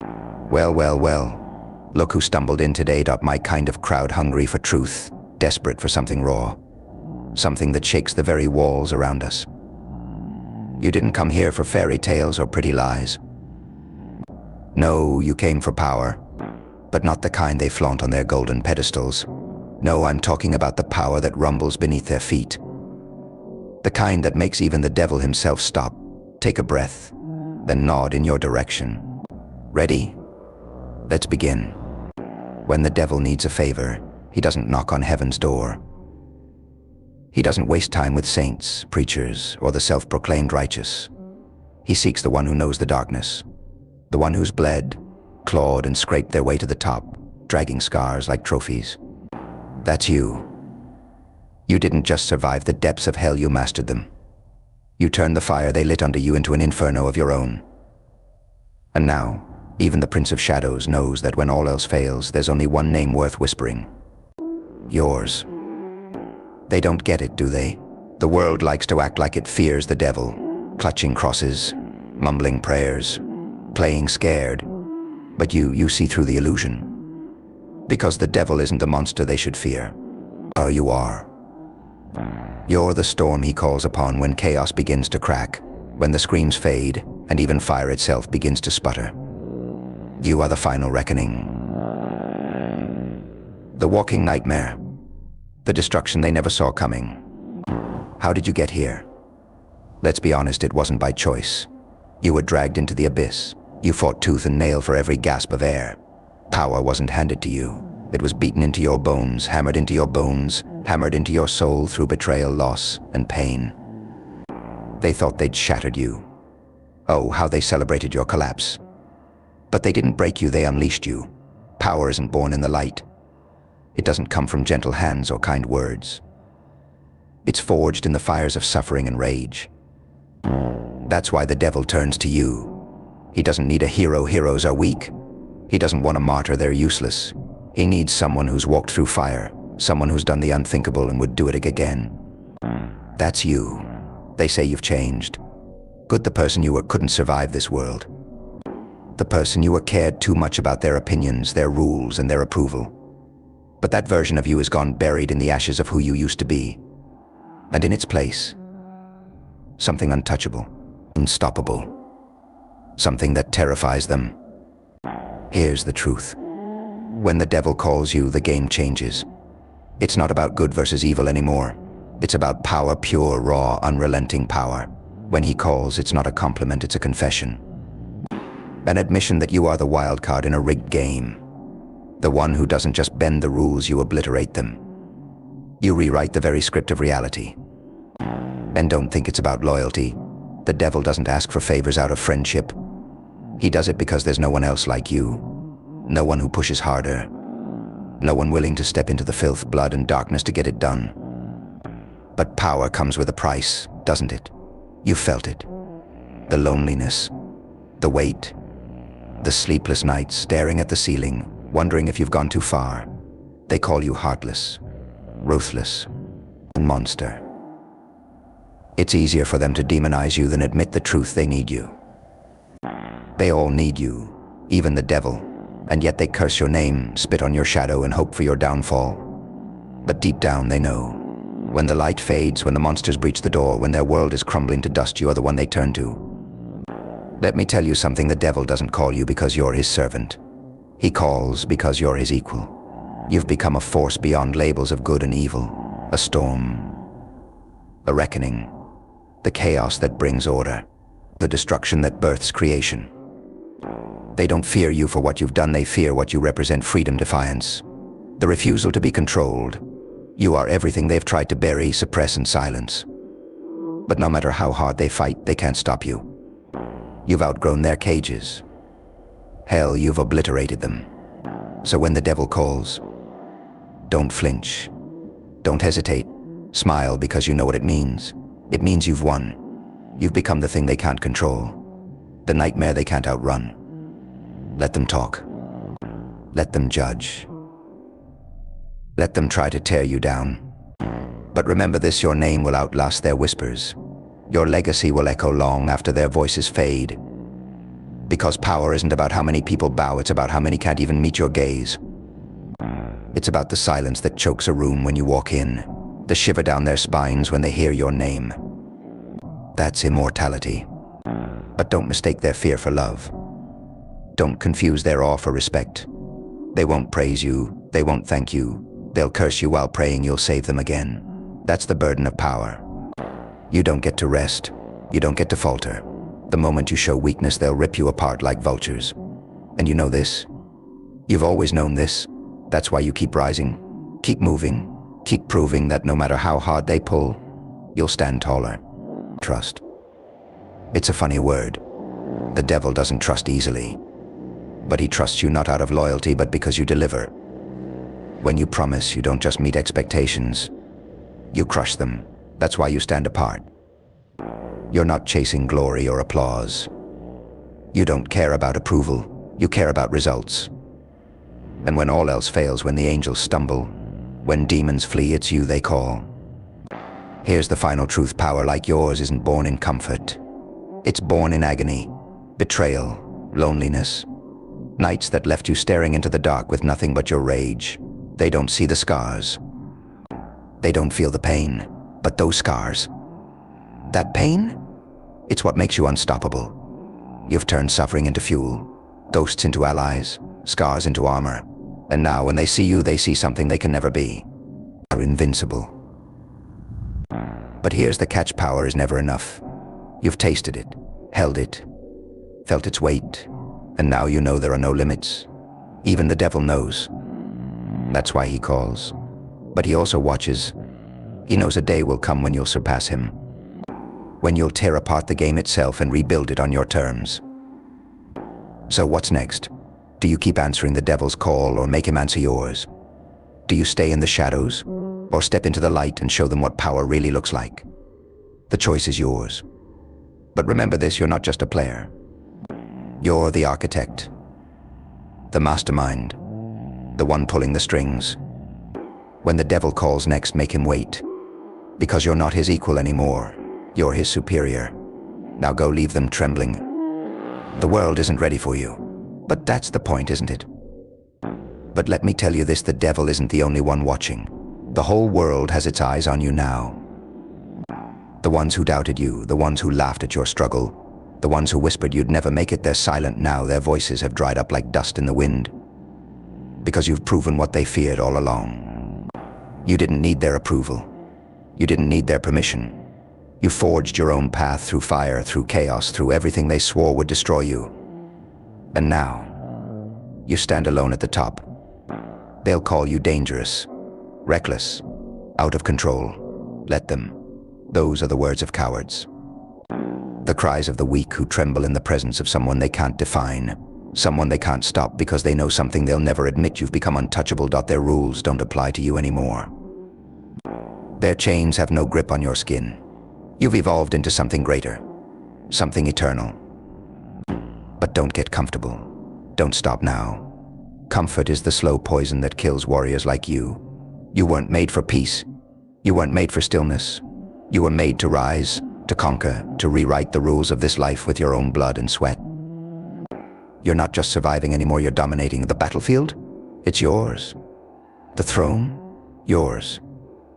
Well, well, well. Look who stumbled in today. My kind of crowd, hungry for truth, desperate for something raw, something that shakes the very walls around us. You didn't come here for fairy tales or pretty lies. No, you came for power, but not the kind they flaunt on their golden pedestals. No, I'm talking about the power that rumbles beneath their feet. The kind that makes even the devil himself stop, take a breath, then nod in your direction. Ready? Let's begin. When the devil needs a favor, he doesn't knock on heaven's door. He doesn't waste time with saints, preachers, or the self-proclaimed righteous. He seeks the one who knows the darkness, the one who's bled, clawed, and scraped their way to the top, dragging scars like trophies. That's you. You didn't just survive the depths of hell, you mastered them. You turned the fire they lit under you into an inferno of your own. And now, even the Prince of Shadows knows that when all else fails, there's only one name worth whispering. Yours. They don't get it, do they? The world likes to act like it fears the devil, clutching crosses, mumbling prayers, playing scared. But you see through the illusion. Because the devil isn't the monster they should fear. Oh, you are. You're the storm he calls upon when chaos begins to crack, when the screams fade, and even fire itself begins to sputter. You are the final reckoning. The walking nightmare. The destruction they never saw coming. How did you get here? Let's be honest, it wasn't by choice. You were dragged into the abyss. You fought tooth and nail for every gasp of air. Power wasn't handed to you. It was beaten into your bones, hammered into your bones, hammered into your soul through betrayal, loss, and pain. They thought they'd shattered you. Oh, how they celebrated your collapse. But they didn't break you, they unleashed you. Power isn't born in the light. It doesn't come from gentle hands or kind words. It's forged in the fires of suffering and rage. That's why the devil turns to you. He doesn't need a hero. Heroes are weak. He doesn't want a martyr. They're useless. He needs someone who's walked through fire, someone who's done the unthinkable and would do it again. That's you. They say you've changed. Good, the person you were couldn't survive this world. The person you were cared too much about their opinions, their rules, and their approval. But that version of you is gone, buried in the ashes of who you used to be. And in its place, something untouchable, unstoppable. Something that terrifies them. Here's the truth. When the devil calls you, the game changes. It's not about good versus evil anymore. It's about power, pure, raw, unrelenting power. When he calls, it's not a compliment, it's a confession. An admission that you are the wild card in a rigged game. The one who doesn't just bend the rules, you obliterate them. You rewrite the very script of reality. And don't think it's about loyalty. The devil doesn't ask for favors out of friendship. He does it because there's no one else like you. No one who pushes harder. No one willing to step into the filth, blood, and darkness to get it done. But power comes with a price, doesn't it? You felt it. The loneliness, the weight, the sleepless nights staring at the ceiling, wondering if you've gone too far. They call you heartless, ruthless, and monster. It's easier for them to demonize you than admit the truth. They need you. They all need you, even the devil, and yet they curse your name, spit on your shadow, and hope for your downfall. But deep down they know. When the light fades, when the monsters breach the door, when their world is crumbling to dust, you are the one they turn to. Let me tell you something, the devil doesn't call you because you're his servant. He calls because you're his equal. You've become a force beyond labels of good and evil, a storm, a reckoning, the chaos that brings order, the destruction that births creation. They don't fear you for what you've done, they fear what you represent: freedom, defiance, the refusal to be controlled. You are everything they've tried to bury, suppress, and silence. But no matter how hard they fight, they can't stop you. You've outgrown their cages. Hell, you've obliterated them. So when the devil calls, don't flinch. Don't hesitate. Smile, because you know what it means. It means you've won. You've become the thing they can't control, the nightmare they can't outrun. Let them talk. Let them judge. Let them try to tear you down. But remember this, your name will outlast their whispers. Your legacy will echo long after their voices fade. Because power isn't about how many people bow, it's about how many can't even meet your gaze. It's about the silence that chokes a room when you walk in, the shiver down their spines when they hear your name. That's immortality. But don't mistake their fear for love. Don't confuse their awe for respect. They won't praise you, they won't thank you, they'll curse you while praying you'll save them again. That's the burden of power. You don't get to rest, you don't get to falter. The moment you show weakness, they'll rip you apart like vultures. And you know this. You've always known this. That's why you keep rising, keep moving, keep proving that no matter how hard they pull, you'll stand taller. Trust. It's a funny word. The devil doesn't trust easily. But he trusts you not out of loyalty, but because you deliver. When you promise, you don't just meet expectations. You crush them. That's why you stand apart. You're not chasing glory or applause. You don't care about approval. You care about results. And when all else fails, when the angels stumble, when demons flee, it's you they call. Here's the final truth: power like yours isn't born in comfort. It's born in agony, betrayal, loneliness. Nights that left you staring into the dark with nothing but your rage. They don't see the scars. They don't feel the pain, but those scars. That pain? It's what makes you unstoppable. You've turned suffering into fuel, ghosts into allies, scars into armor. And now when they see you, they see something they can never be. You're invincible. But here's the catch: power is never enough. You've tasted it, held it, felt its weight, and now you know there are no limits. Even the devil knows. That's why he calls. But he also watches. He knows a day will come when you'll surpass him. When you'll tear apart the game itself and rebuild it on your terms. So what's next? Do you keep answering the devil's call or make him answer yours? Do you stay in the shadows or step into the light and show them what power really looks like? The choice is yours. But remember this: you're not just a player. You're the architect, the mastermind, the one pulling the strings. When the devil calls next, make him wait. Because you're not his equal anymore. You're his superior. Now go leave them trembling. The world isn't ready for you. But that's the point, isn't it? But let me tell you this: the devil isn't the only one watching. The whole world has its eyes on you now. The ones who doubted you, the ones who laughed at your struggle, the ones who whispered you'd never make it, they're silent now. Their voices have dried up like dust in the wind. Because you've proven what they feared all along. You didn't need their approval. You didn't need their permission. You forged your own path through fire, through chaos, through everything they swore would destroy you. And now, you stand alone at the top. They'll call you dangerous, reckless, out of control. Let them. Those are the words of cowards. The cries of the weak who tremble in the presence of someone they can't define, someone they can't stop because they know something they'll never admit. You've become untouchable. Their rules don't apply to you anymore. Their chains have no grip on your skin. You've evolved into something greater, something eternal. But don't get comfortable. Don't stop now. Comfort is the slow poison that kills warriors like you. You weren't made for peace. You weren't made for stillness. You were made to rise, to conquer, to rewrite the rules of this life with your own blood and sweat. You're not just surviving anymore, you're dominating. The battlefield, it's yours. The throne, yours.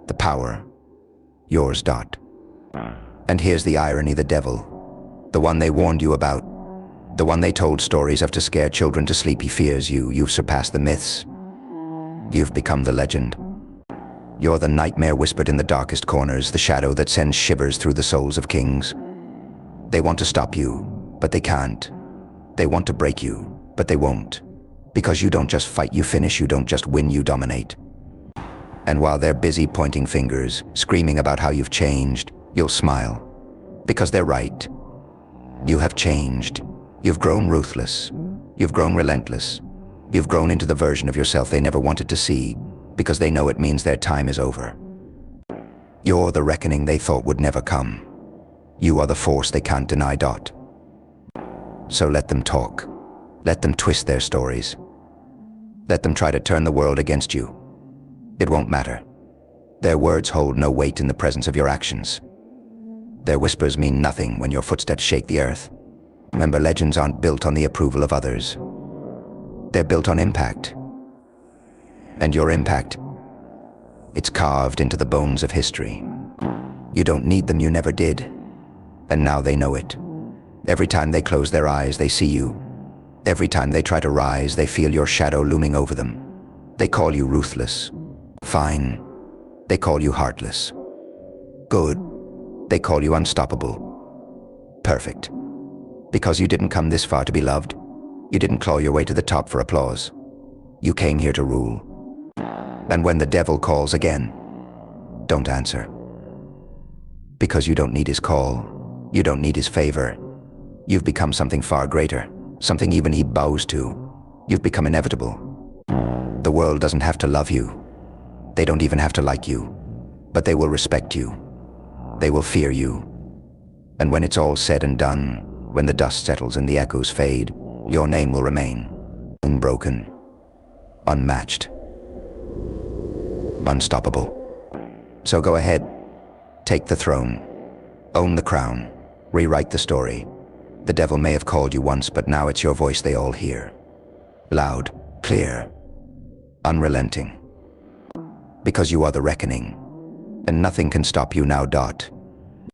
The power, yours. And here's the irony: the devil, the one they warned you about, the one they told stories of to scare children to sleep, he fears you. You've surpassed the myths. You've become the legend. You're the nightmare whispered in the darkest corners, the shadow that sends shivers through the souls of kings. They want to stop you, but they can't. They want to break you, but they won't. Because you don't just fight, you finish. You don't just win, you dominate. And while they're busy pointing fingers, screaming about how you've changed, you'll smile. Because they're right. You have changed. You've grown ruthless. You've grown relentless. You've grown into the version of yourself they never wanted to see, because they know it means their time is over. You're the reckoning they thought would never come. You are the force they can't deny. So let them talk. Let them twist their stories. Let them try to turn the world against you. It won't matter. Their words hold no weight in the presence of your actions. Their whispers mean nothing when your footsteps shake the earth. Remember, legends aren't built on the approval of others. They're built on impact. And your impact, it's carved into the bones of history. You don't need them, you never did. And now they know it. Every time they close their eyes, they see you. Every time they try to rise, they feel your shadow looming over them. They call you ruthless. Fine. They call you heartless. Good. They call you unstoppable. Perfect. Because you didn't come this far to be loved. You didn't claw your way to the top for applause. You came here to rule. And when the devil calls again, don't answer. Because you don't need his call. You don't need his favor. You've become something far greater, something even he bows to. You've become inevitable. The world doesn't have to love you. They don't even have to like you. But they will respect you. They will fear you. And when it's all said and done, when the dust settles and the echoes fade, your name will remain unbroken, unmatched, unstoppable. So go ahead, take the throne, own the crown, rewrite the story. The devil may have called you once, but now it's your voice they all hear. Loud, clear, unrelenting. Because you are the reckoning, and nothing can stop you now.